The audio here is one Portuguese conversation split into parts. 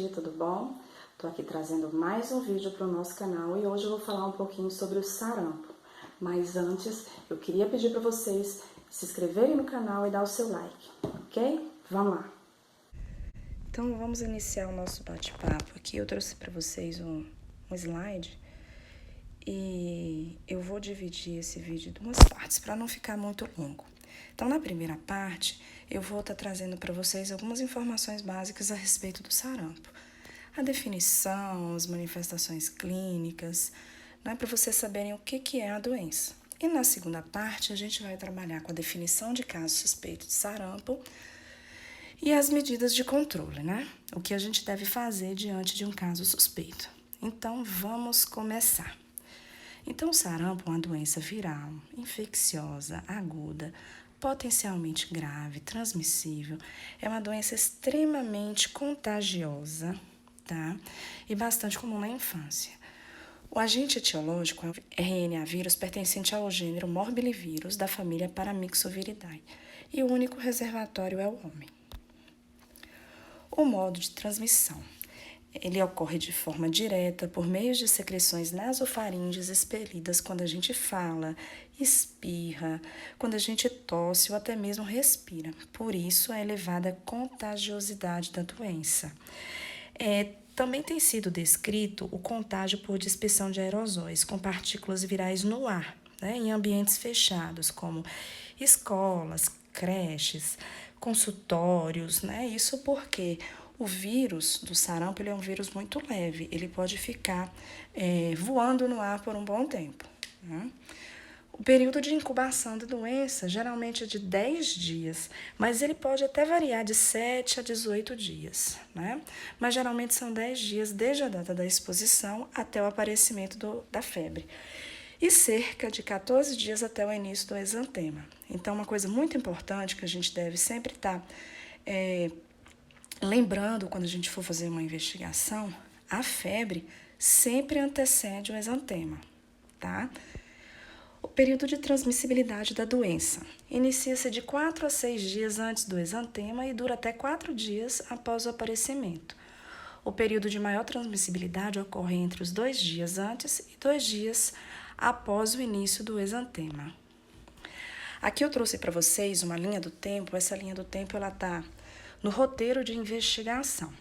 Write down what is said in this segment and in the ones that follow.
gente, tudo bom? Tô aqui trazendo mais um vídeo para o nosso canal e hoje eu vou falar um pouquinho sobre o sarampo. Mas antes, eu queria pedir para vocês se inscreverem no canal e dar o seu like, ok? Vamos lá! Então vamos iniciar o nosso bate-papo aqui. Eu trouxe para vocês um slide e eu vou dividir esse vídeo em duas partes para não ficar muito longo. Então, na primeira parte, eu vou estar trazendo para vocês algumas informações básicas a respeito do sarampo. A definição, as manifestações clínicas, para vocês saberem o que é a doença. E na segunda parte, a gente vai trabalhar com a definição de caso suspeito de sarampo e as medidas de controle, O que a gente deve fazer diante de um caso suspeito. Então, vamos começar. Então, o sarampo é uma doença viral, infecciosa, aguda, potencialmente grave, transmissível. É uma doença extremamente contagiosa, tá? E bastante comum na infância. O agente etiológico é o RNA vírus pertencente ao gênero Morbillivirus da família Paramyxoviridae. E o único reservatório é o homem. O modo de transmissão. Ele ocorre de forma direta por meio de secreções nasofaríngeas expelidas quando a gente fala, espirra, quando a gente tosse ou até mesmo respira. Por isso, a elevada contagiosidade da doença. Também tem sido descrito o contágio por dispersão de aerosóis com partículas virais no ar, em ambientes fechados, como escolas, creches, consultórios, Isso porque o vírus do sarampo ele é um vírus muito leve, ele pode ficar voando no ar por um bom tempo. O período de incubação da doença geralmente é de 10 dias, mas ele pode até variar de 7 a 18 dias, Mas geralmente são 10 dias desde a data da exposição até o aparecimento da febre. E cerca de 14 dias até o início do exantema. Então, uma coisa muito importante que a gente deve sempre estar lembrando quando a gente for fazer uma investigação, a febre sempre antecede o exantema, tá? O período de transmissibilidade da doença inicia-se de 4 a 6 dias antes do exantema e dura até 4 dias após o aparecimento. O período de maior transmissibilidade ocorre entre os 2 dias antes e 2 dias após o início do exantema. Aqui eu trouxe para vocês uma linha do tempo. Essa linha do tempo ela está no roteiro de investigação.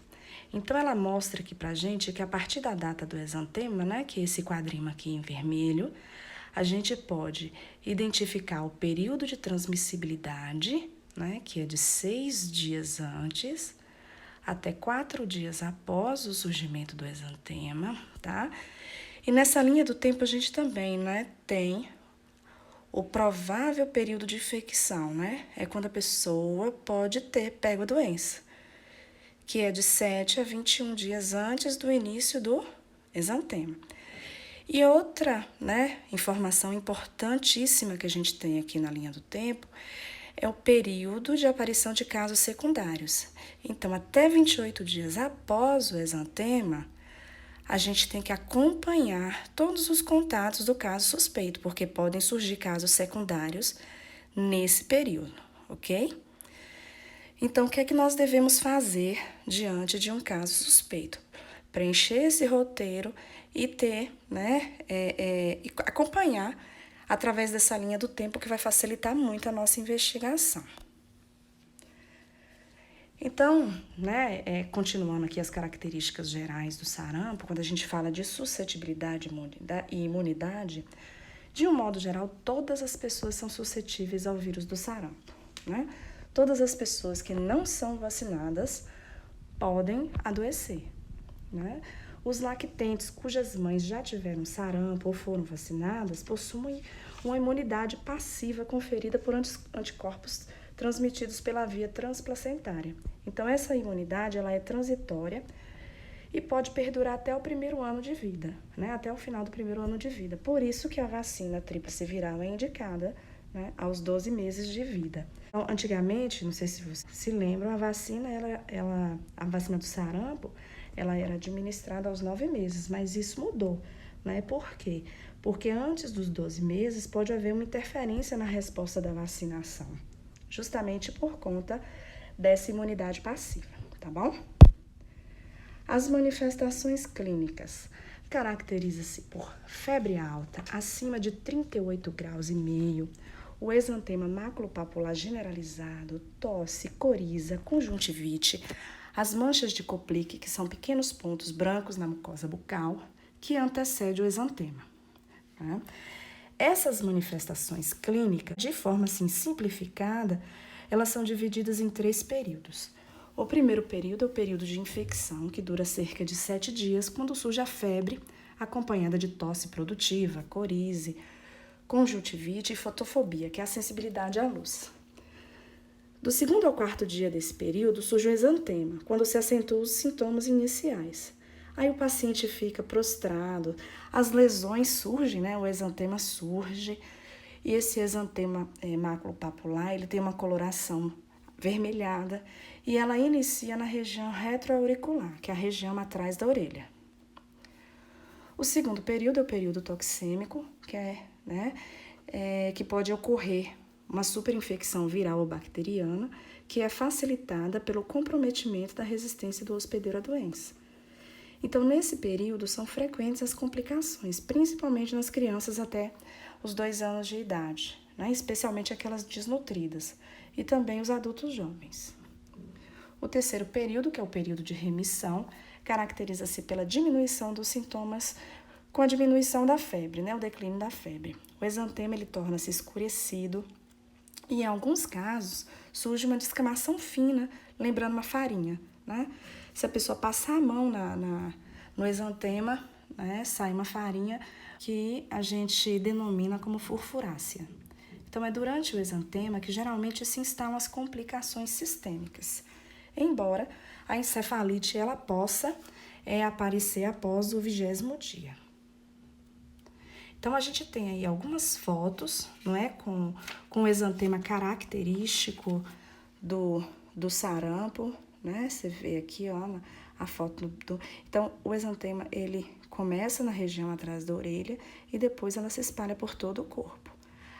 Então, ela mostra aqui pra gente que a partir da data do exantema, que é esse quadrinho aqui em vermelho, a gente pode identificar o período de transmissibilidade, que é de 6 dias antes até 4 dias após o surgimento do exantema, tá? E nessa linha do tempo a gente também, tem o provável período de infecção, É quando a pessoa pode ter pego a doença, que é de 7 a 21 dias antes do início do exantema. E outra, informação importantíssima que a gente tem aqui na linha do tempo é o período de aparição de casos secundários. Então, até 28 dias após o exantema, a gente tem que acompanhar todos os contatos do caso suspeito, porque podem surgir casos secundários nesse período, ok? Então, o que é que nós devemos fazer diante de um caso suspeito? Preencher esse roteiro e ter, e acompanhar através dessa linha do tempo que vai facilitar muito a nossa investigação. Então, continuando aqui as características gerais do sarampo, quando a gente fala de suscetibilidade e imunidade, de um modo geral, todas as pessoas são suscetíveis ao vírus do sarampo, Todas as pessoas que não são vacinadas podem adoecer, Os lactentes cujas mães já tiveram sarampo ou foram vacinadas possuem uma imunidade passiva conferida por anticorpos transmitidos pela via transplacentária. Então, essa imunidade ela é transitória e pode perdurar até o primeiro ano de vida, até o final do primeiro ano de vida. Por isso que a vacina tríplice viral é indicada aos 12 meses de vida. Então, antigamente, não sei se vocês se lembram, a vacina, a vacina do sarampo, ela era administrada aos 9 meses, mas isso mudou, Por quê? Porque antes dos 12 meses pode haver uma interferência na resposta da vacinação, justamente por conta dessa imunidade passiva, tá bom? As manifestações clínicas caracteriza-se por febre alta, acima de 38 graus e meio, o exantema maculopapular generalizado, tosse, coriza, conjuntivite, as manchas de Koplik, que são pequenos pontos brancos na mucosa bucal, que antecede o exantema. Tá? Essas manifestações clínicas, de forma assim simplificada, elas são divididas em 3 períodos. O primeiro período é o período de infecção, que dura cerca de 7 dias, quando surge a febre, acompanhada de tosse produtiva, corize, conjuntivite e fotofobia, que é a sensibilidade à luz. Do 2º ao 4º dia desse período, surge o exantema, quando se acentuam os sintomas iniciais. Aí o paciente fica prostrado, as lesões surgem, né? O exantema surge, e esse exantema maculopapular, ele tem uma coloração vermelhada, e ela inicia na região retroauricular, que é a região atrás da orelha. O 2º período é o período toxêmico, que pode ocorrer uma superinfecção viral ou bacteriana, que é facilitada pelo comprometimento da resistência do hospedeiro à doença. Então, nesse período, são frequentes as complicações, principalmente nas crianças até os 2 anos de idade, né? Especialmente aquelas desnutridas, e também os adultos jovens. O 3º período, que é o período de remissão, caracteriza-se pela diminuição dos sintomas com a diminuição da febre, né? O declínio da febre. O exantema ele torna-se escurecido e, em alguns casos, surge uma descamação fina, lembrando uma farinha, né? Se a pessoa passar a mão no exantema, né, sai uma farinha que a gente denomina como furfurácea. Então, é durante o exantema que geralmente se instalam as complicações sistêmicas, embora a encefalite ela possa aparecer após o 20º dia. Então, a gente tem aí algumas fotos, não é, com o exantema característico do sarampo, né? Você vê aqui, ó, a foto Então, o exantema, ele começa na região atrás da orelha e depois ela se espalha por todo o corpo.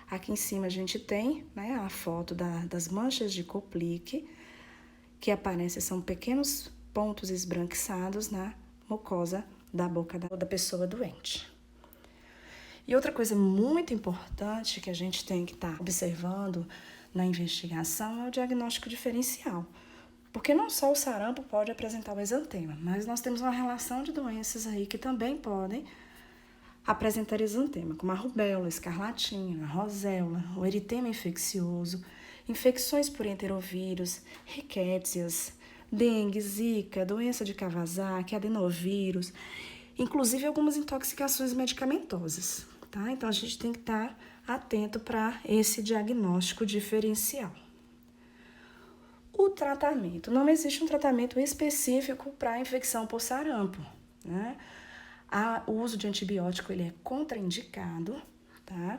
Aqui em cima a gente tem, né, a foto das manchas de Koplik, que aparecem, são pequenos pontos esbranquiçados na mucosa da boca da pessoa doente. E outra coisa muito importante que a gente tem que estar observando na investigação é o diagnóstico diferencial. Porque não só o sarampo pode apresentar o exantema, mas nós temos uma relação de doenças aí que também podem apresentar exantema, como a rubéola, a escarlatina, a roséola, o eritema infeccioso, infecções por enterovírus, riquétsias, dengue, zika, doença de Kawasaki, adenovírus, inclusive algumas intoxicações medicamentosas, tá? Então, a gente tem que estar atento para esse diagnóstico diferencial. O tratamento. Não existe um tratamento específico para a infecção por sarampo, né? O uso de antibiótico ele é contraindicado, tá?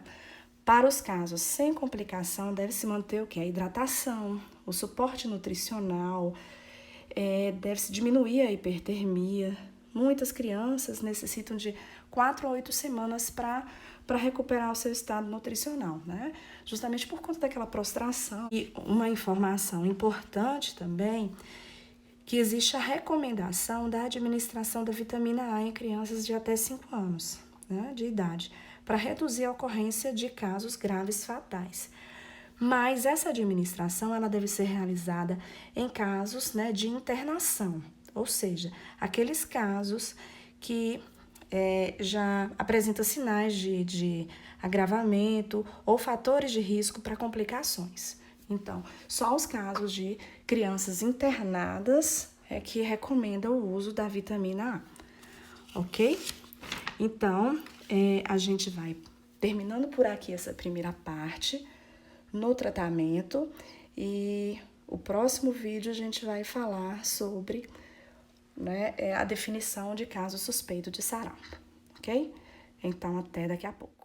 Para os casos sem complicação, deve-se manter o quê? A hidratação, o suporte nutricional, deve-se diminuir a hipertermia. Muitas crianças necessitam de 4 a 8 semanas para recuperar o seu estado nutricional, né? Justamente por conta daquela prostração. E uma informação importante também, que existe a recomendação da administração da vitamina A em crianças de até 5 anos, né, de idade, para reduzir a ocorrência de casos graves fatais. Mas essa administração ela deve ser realizada em casos, né, de internação, ou seja, aqueles casos que já apresentam sinais de agravamento ou fatores de risco para complicações. Então, só os casos de crianças internadas é que recomenda o uso da vitamina A, ok? Então, a gente vai terminando por aqui essa primeira parte no tratamento e o próximo vídeo a gente vai falar sobre, né, a definição de caso suspeito de sarampo, ok? Então, até daqui a pouco.